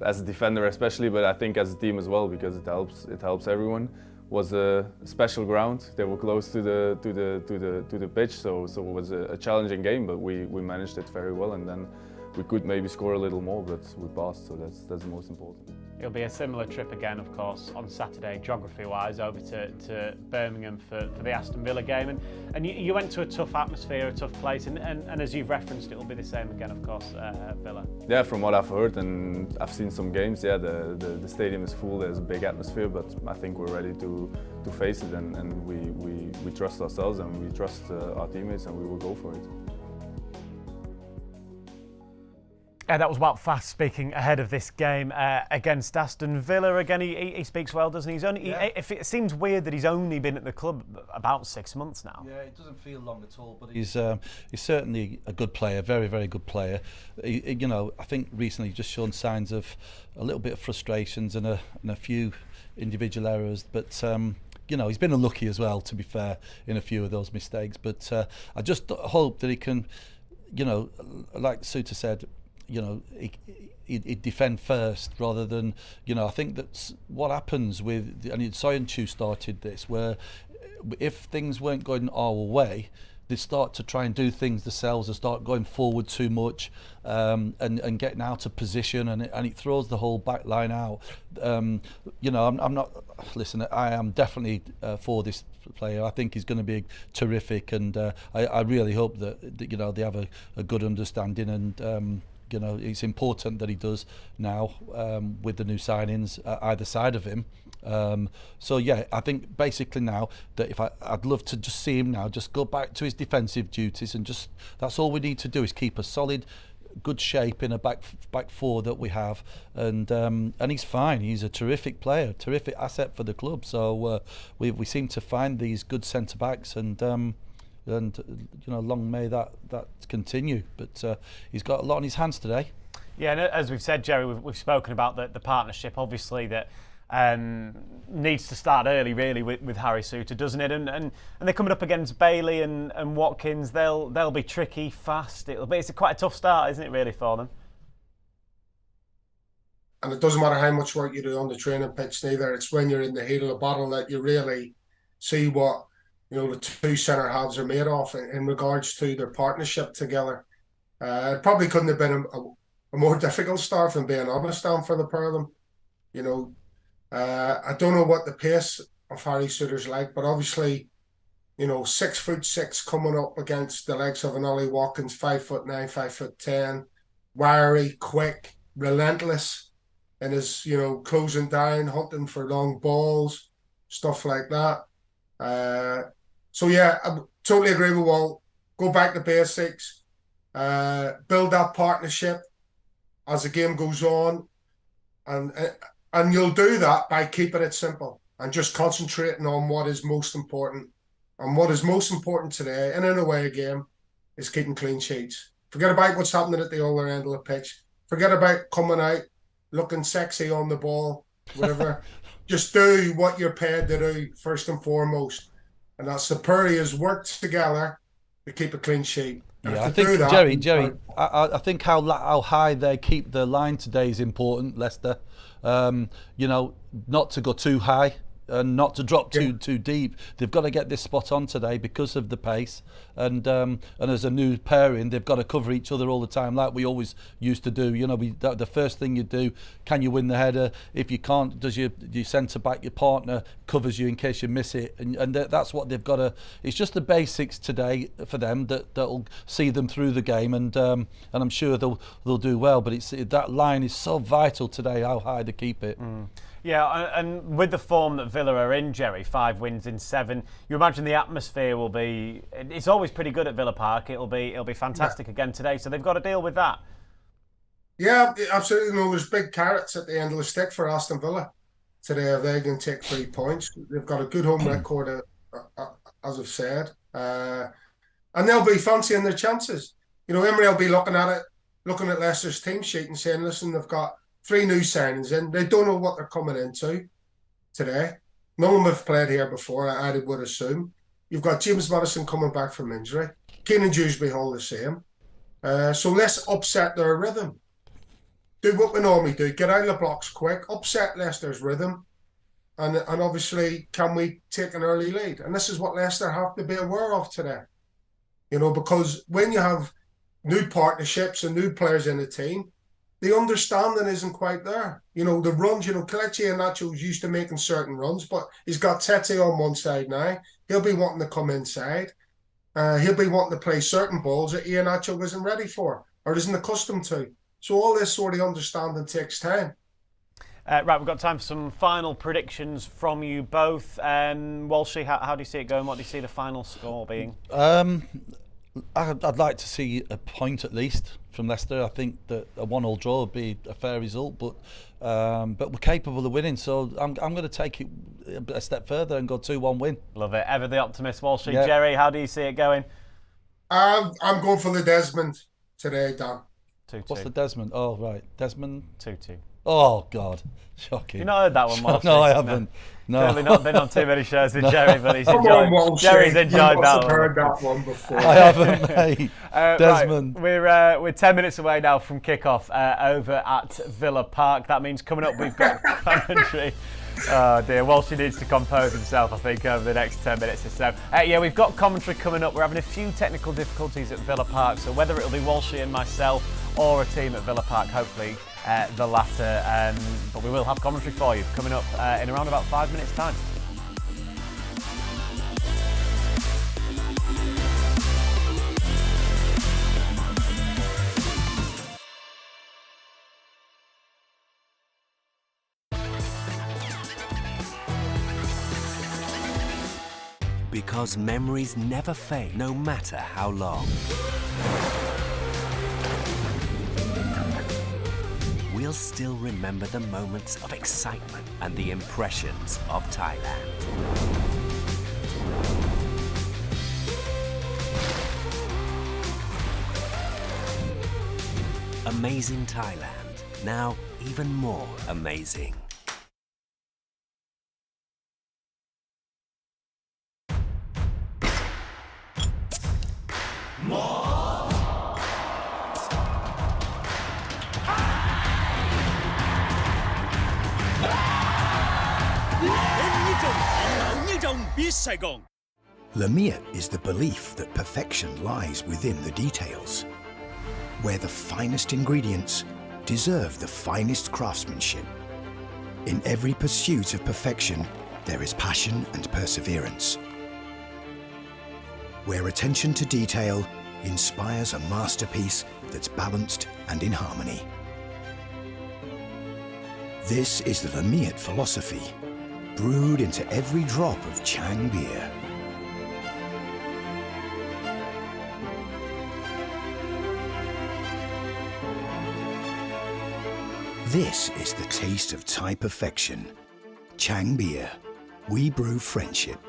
as a defender especially, but I think as a team as well, because it helps everyone. It was a special ground. They were close to the pitch, so it was a challenging game, but we managed it very well, and then we could maybe score a little more, but we passed, so that's the most important. It'll be a similar trip again, of course, on Saturday, geography-wise, over to Birmingham for the Aston Villa game. And you went to a tough atmosphere, a tough place, and as you've referenced, it'll be the same again, of course, at Villa. Yeah, from what I've heard, and I've seen some games, yeah, the stadium is full, there's a big atmosphere, but I think we're ready to face it, and we trust ourselves, and we trust our teammates, and we will go for it. That was Wout Faes speaking ahead of this game against Aston Villa. Again, he speaks well, doesn't he? It seems weird that he's only been at the club about 6 months now. Yeah, it doesn't feel long at all, but he's certainly a good player, very, very good player. I think recently he's just shown signs of a little bit of frustrations and a few individual errors, but he's been unlucky as well, to be fair, in a few of those mistakes. But I just hope that he can, like Souttar said, he'd defend first rather than, I think that's what happens with, and Soyuncu started this, where if things weren't going our way, they start to try and do things themselves and start going forward too much and getting out of position, and it throws the whole back line out. I'm not, listen, I am definitely for this player. I think he's going to be terrific, and I really hope that they have a good understanding, and You know, it's important that he does now with the new signings either side of him. So yeah, I think basically now that I'd love to just see him now just go back to his defensive duties, and just that's all we need to do is keep a solid, good shape in a back four that we have, and he's fine. He's a terrific player, terrific asset for the club. So we seem to find these good centre backs, and you know, long may that continue. But he's got a lot on his hands today. Yeah, and as we've said, Jerry, we've spoken about the partnership, obviously, that needs to start early, really, with Harry Souttar, doesn't it? And they're coming up against Bailey and Watkins. They'll be tricky, fast. It's quite a tough start, isn't it, really, for them? And it doesn't matter how much work you do on the training pitch neither. It's when you're in the heat of the battle that you really see what, you know, the two centre halves are made of in regards to their partnership together. It probably couldn't have been a more difficult start, if I'm being honest, for the pair of them. You know, I don't know what the pace of Harry Souttar's like, but obviously, you know, 6'6" coming up against the likes of an Ollie Watkins, 5'9", 5'10", wiry, quick, relentless in his, you know, closing down, hunting for long balls, stuff like that. So yeah, I totally agree with Walt. Go back to basics, build that partnership as the game goes on, and you'll do that by keeping it simple and just concentrating on what is most important. And what is most important today in an away game is keeping clean sheets. Forget about what's happening at the other end of the pitch. Forget about coming out looking sexy on the ball, whatever. Just do what you're paid to do first and foremost. And that's the Purriers worked together to keep a clean sheet. Yeah, I think, Jerry, I think how high they keep the line today is important, Leicester. You know, not to go too high and not to drop too deep. They've got to get this spot on today because of the pace, and as a new pairing, they've got to cover each other all the time, like we always used to do. You know, the first thing you do, can you win the header? If you can't, does your centre back, your partner, covers you in case you miss it, and that's what they've got to. It's just the basics today for them that'll see them through the game, and I'm sure they'll do well. But that line is so vital today, how high to keep it. Yeah, and with the form that Villa are in, Jerry, 5 wins in 7, you imagine the atmosphere will be. It's always pretty good at Villa Park. It'll be fantastic again today. So they've got to deal with that. Yeah, absolutely. No, there's big carrots at the end of the stick for Aston Villa today. If they can take 3 points, they've got a good home record, as I've said, and they'll be fancying their chances. You know, Emery will be looking at Leicester's team sheet and saying, "Listen, they've got 3 new signings in. They don't know what they're coming into today. None of them have played here before, I would assume. You've got James Maddison coming back from injury. Keenan Dewsbury Hall the same. So let's upset their rhythm. Do what we normally do. Get out of the blocks quick. Upset Leicester's rhythm. And obviously, can we take an early lead? And this is what Leicester have to be aware of today. You know, because when you have new partnerships and new players in the team, the understanding isn't quite there. You know, the runs, you know, Kelechi Iheanacho's used to making certain runs, but he's got Tete on one side now. He'll be wanting to come inside. He'll be wanting to play certain balls that Iheanacho isn't ready for or isn't accustomed to. So all this sort of understanding takes time. Right, we've got time for some final predictions from you both. Walshy, how do you see it going? What do you see the final score being? I'd like to see a point at least from Leicester. I think that a 1-1 draw would be a fair result, but we're capable of winning. So I'm going to take it a step further and go 2-1 win. Love it. Ever the optimist, Walshy. Yeah. Jerry, how do you see it going? I'm going for the Desmond today, Dan. 2-2. What's the Desmond? Oh, right. Desmond? 2-2. Oh, God. Shocking. You've not heard that one, Walshy? No, I haven't. No. Clearly not been on too many shows with Jerry, but he's enjoyed. Jerry's enjoyed that one. Heard that one before. I haven't, mate. Desmond. Right, we're 10 minutes away now from kickoff over at Villa Park. That means coming up we've got commentary. Oh dear, Walshy needs to compose himself, I think, over the next 10 minutes or so. Yeah, we've got commentary coming up. We're having a few technical difficulties at Villa Park, so whether it'll be Walshy and myself or a team at Villa Park, hopefully the latter. But we will have commentary for you coming up in around about 5 minutes' time. Because memories never fade, no matter how long. We'll still remember the moments of excitement and the impressions of Thailand. Amazing Thailand, now even more amazing. Lamiat is the belief that perfection lies within the details, where the finest ingredients deserve the finest craftsmanship. In every pursuit of perfection, there is passion and perseverance, where attention to detail inspires a masterpiece that's balanced and in harmony. This is the Lamiat philosophy, brewed into every drop of Chang beer. This is the taste of Thai perfection. Chang beer. We brew friendship.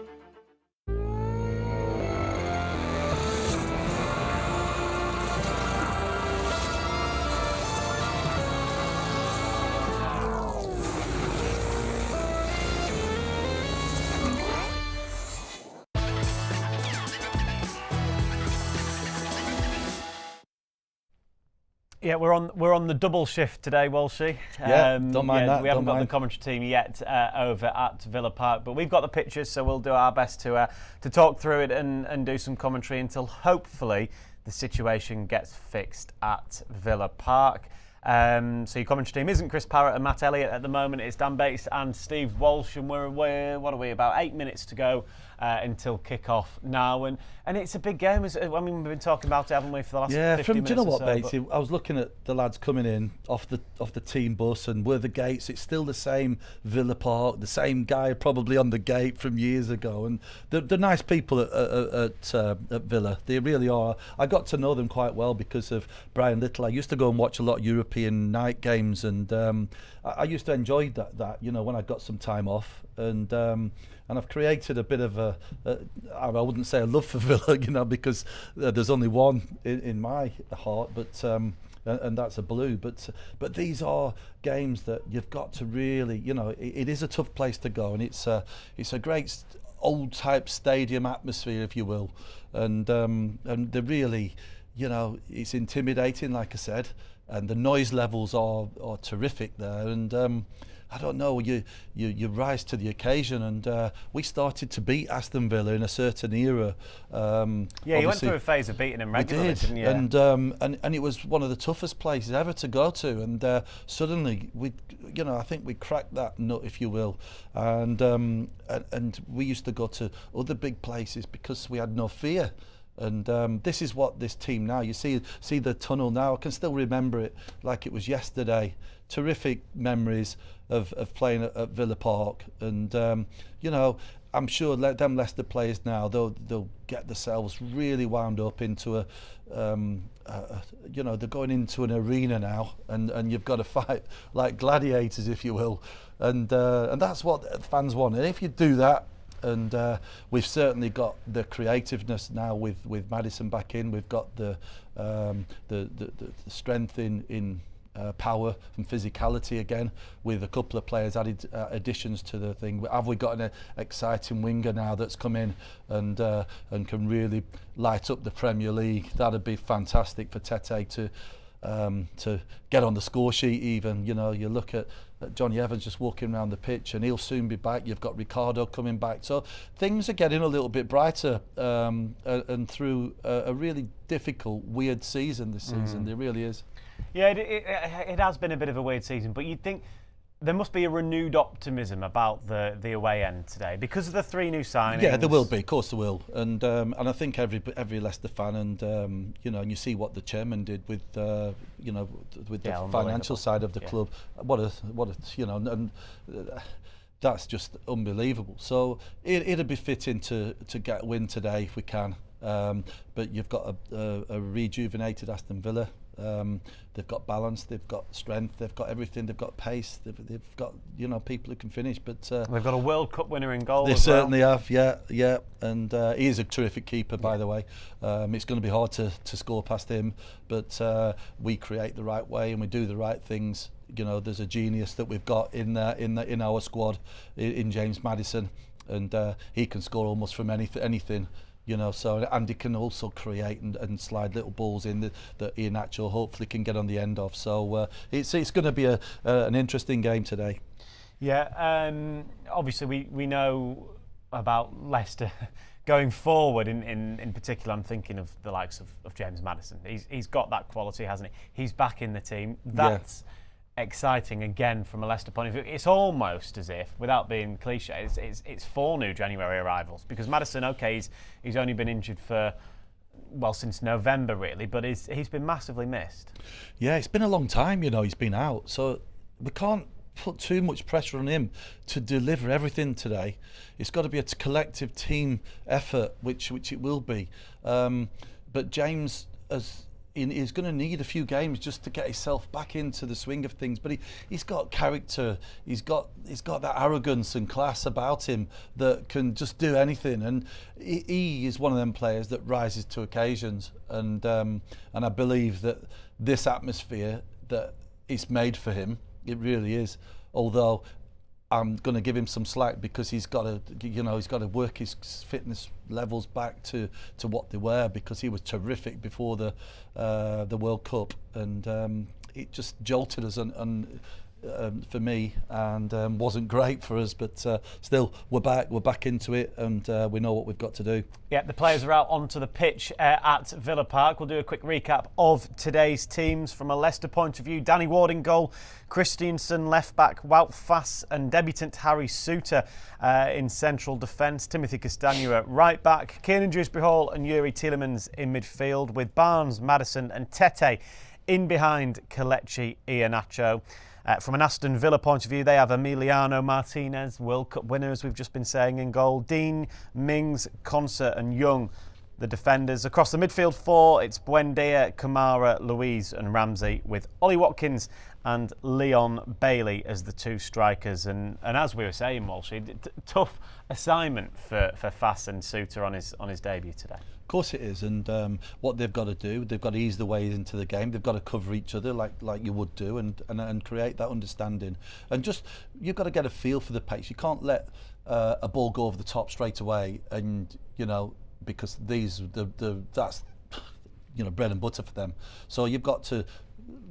Yeah, we're on the double shift today, Walshy. Yeah, don't mind that. We haven't got the commentary team yet over at Villa Park, but we've got the pictures, so we'll do our best to talk through it and do some commentary until hopefully the situation gets fixed at Villa Park. So your commentary team isn't Chris Parrott and Matt Elliott at the moment. It's Dan Bates and Steve Walsh, and we're what are we, about 8 minutes to go until kick-off now, and it's a big game. I mean, we've been talking about it, haven't we, for the last 50 minutes. Do you know what, so, Batesy? I was looking at the lads coming in off the team bus, and where the gates, it's still the same Villa Park, the same guy probably on the gate from years ago, and they're nice people at Villa. They really are. I got to know them quite well because of Brian Little. I used to go and watch a lot of European night games, and I used to enjoy that, you know, when I got some time off, and I've created a bit of I wouldn't say a love for Villa, you know, because there's only one in my heart, but and that's a blue. But these are games that you've got to really, you know, it is a tough place to go, and it's a great old type stadium atmosphere, if you will, and they're really, you know, it's intimidating, like I said, and the noise levels are terrific there, and I don't know, you rise to the occasion, and we started to beat Aston Villa in a certain era. Yeah, you went through a phase of beating them regularly, didn't you? And it was one of the toughest places ever to go to, and suddenly I think we cracked that nut, if you will, and we used to go to other big places because we had no fear. And this is what this team now, you see the tunnel now, I can still remember it like it was yesterday. Terrific memories of playing at Villa Park, and you know, I'm sure them Leicester players now, they'll get themselves really wound up into you know, they're going into an arena now, and you've got to fight like gladiators, if you will, and that's what fans want. And if you do that, and we've certainly got the creativeness now with Maddison back in. We've got the strength in power and physicality again, with a couple of players added additions to the thing. Have we got an exciting winger now that's come in and can really light up the Premier League? That'd be fantastic for Tete to get on the score sheet even. You know, you look at Johnny Evans just walking around the pitch, and he'll soon be back. You've got Ricardo coming back, so things are getting a little bit brighter, and through a really difficult, weird season this season. It really is. Yeah, it has been a bit of a weird season, but you'd think there must be a renewed optimism about the away end today because of the 3 new signings. Yeah, there will be, of course there will, and I think every Leicester fan, and you know, and you see what the chairman did with you know, with the financial side of the club. What a you know, and that's just unbelievable. So it'd be fitting to get a win today if we can. But you've got a rejuvenated Aston Villa. They've got balance, they've got strength, they've got everything, they've got pace, they've got, you know, people who can finish. But they've got a World Cup winner in goal. They certainly have, yeah. And he is a terrific keeper, by the way. It's going to be hard to score past him, but we create the right way and we do the right things. You know, there's a genius that we've got in our squad, in James Maddison, and he can score almost from anything. You know, so and he can also create and slide little balls in that Iheanacho hopefully can get on the end of. So it's going to be an interesting game today. Yeah, obviously we know about Leicester going forward. In particular, I'm thinking of the likes of James Maddison. He's got that quality, hasn't he? He's back in the team. That's exciting again from a Leicester point of view. It's almost as if, without being cliche, it's 4 new January arrivals, because Maddison, okay, he's only been injured for, well, since November really, but he's been massively missed. Yeah, it's been a long time, you know, he's been out, so we can't put too much pressure on him to deliver everything today. It's got to be a collective team effort, which it will be. But James he's going to need a few games just to get himself back into the swing of things, but he's got character, he's got that arrogance and class about him that can just do anything, and he is one of them players that rises to occasions, and I believe that this atmosphere that is made for him, it really is. Although I'm going to give him some slack because he's got to work his fitness levels back to what they were, because he was terrific before the World Cup, and it just jolted us for me, and wasn't great for us, but still we're back into it, and we know what we've got to do. Yeah, the players are out onto the pitch at Villa Park. We'll do a quick recap of today's teams from a Leicester point of view. Danny Ward in goal, Christiansen left back, Wout Faes and debutant Harry Souttar in central defence, Timothy Castagne at right back, Kiernan Dewsbury-Hall and Yuri Tielemans in midfield, with Barnes, Maddison and Tete in behind Kelechi Iheanacho. From an Aston Villa point of view, they have Emiliano Martinez, World Cup winners, we've just been saying, in goal. Dean, Mings, Concert and Young, the defenders. Across the midfield 4, it's Buendia, Kamara, Louise and Ramsey, with Ollie Watkins and Leon Bailey as the 2 strikers. And as we were saying, Walshy, tough assignment for Faes and Souttar on his debut today. Of course it is, and what they've got to do, they've got to ease the way into the game. They've got to cover each other like you would do, and create that understanding. And just, you've got to get a feel for the pace. You can't let a ball go over the top straight away, and you know, because that's bread and butter for them. So you've got to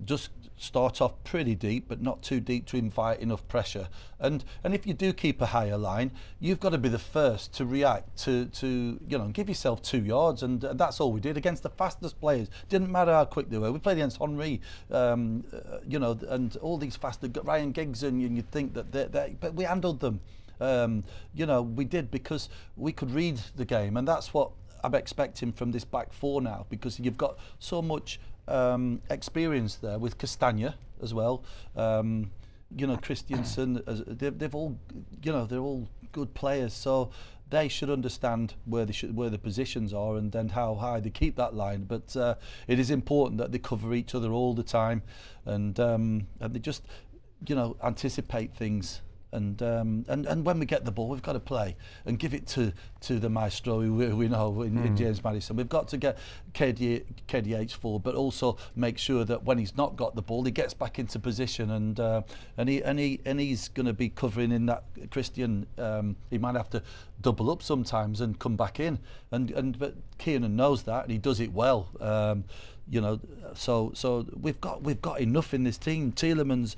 just start off pretty deep, but not too deep to invite enough pressure. And if you do keep a higher line, you've got to be the first to react to give yourself 2 yards, and that's all we did against the fastest players. Didn't matter how quick they were. We played against Henry, and all these faster Ryan Giggs, and you'd think that but we handled them. We did, because we could read the game, and that's what I'm expecting from this back 4 now, because you've got so much experience there with Castagne as well. Christiansen, they've all, they're all good players, so they should understand where the positions are, and then how high they keep that line. But it is important that they cover each other all the time, and they just anticipate things. And when we get the ball, we've got to play and give it to the maestro who we know in James Maddison. We've got to get KDH forward, but also make sure that when he's not got the ball, he gets back into position, and he's going to be covering in that Christian. He might have to double up sometimes and come back in, but Kiernan knows that, and he does it well. So we've got enough in this team. Tielemans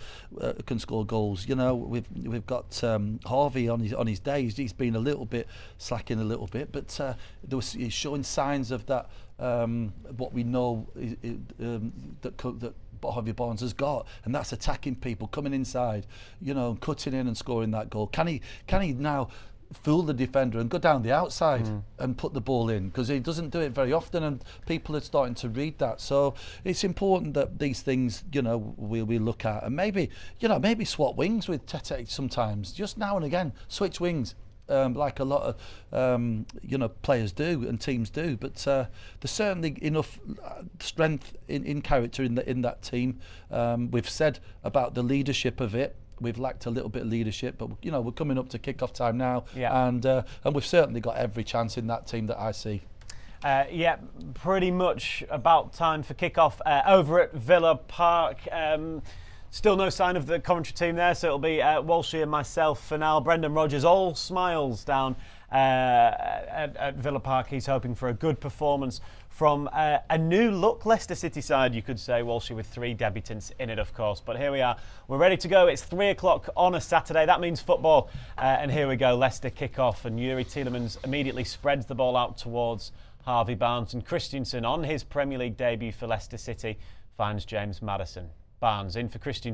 can score goals. We've got Harvey on his day. He's been a little bit slacking a little bit, but he's showing signs of that. What we know that Harvey Barnes has got, and that's attacking people, coming inside, cutting in and scoring that goal. Can he now fool the defender and go down the outside and put the ball in, because he doesn't do it very often, and people are starting to read that. So it's important that these things, you know, we look at, and maybe, you know, maybe swap wings with Tete sometimes, just now and again, switch wings. Like a lot of you know, players do and teams do, but there's certainly enough strength in character in that team. We've said about the leadership of it. We've lacked a little bit of leadership, but you know, we're coming up to kick-off time now, and we've certainly got every chance in that team that I see. Yeah, pretty much about time for kick-off over at Villa Park. Still no sign of the Coventry team there, so it'll be Walshy and myself for now. Brendan Rodgers, all smiles down at Villa Park. He's hoping for a good performance from a new look Leicester City side, you could say, Walshy, with 3 debutants in it, of course. But here we are, we're ready to go. It's 3 o'clock on a Saturday. That means football. And here we go, Leicester kick off. And Yuri Tielemans immediately spreads the ball out towards Harvey Barnes. And Christensen, on his Premier League debut for Leicester City, finds James Maddison. Barnes in for Christian.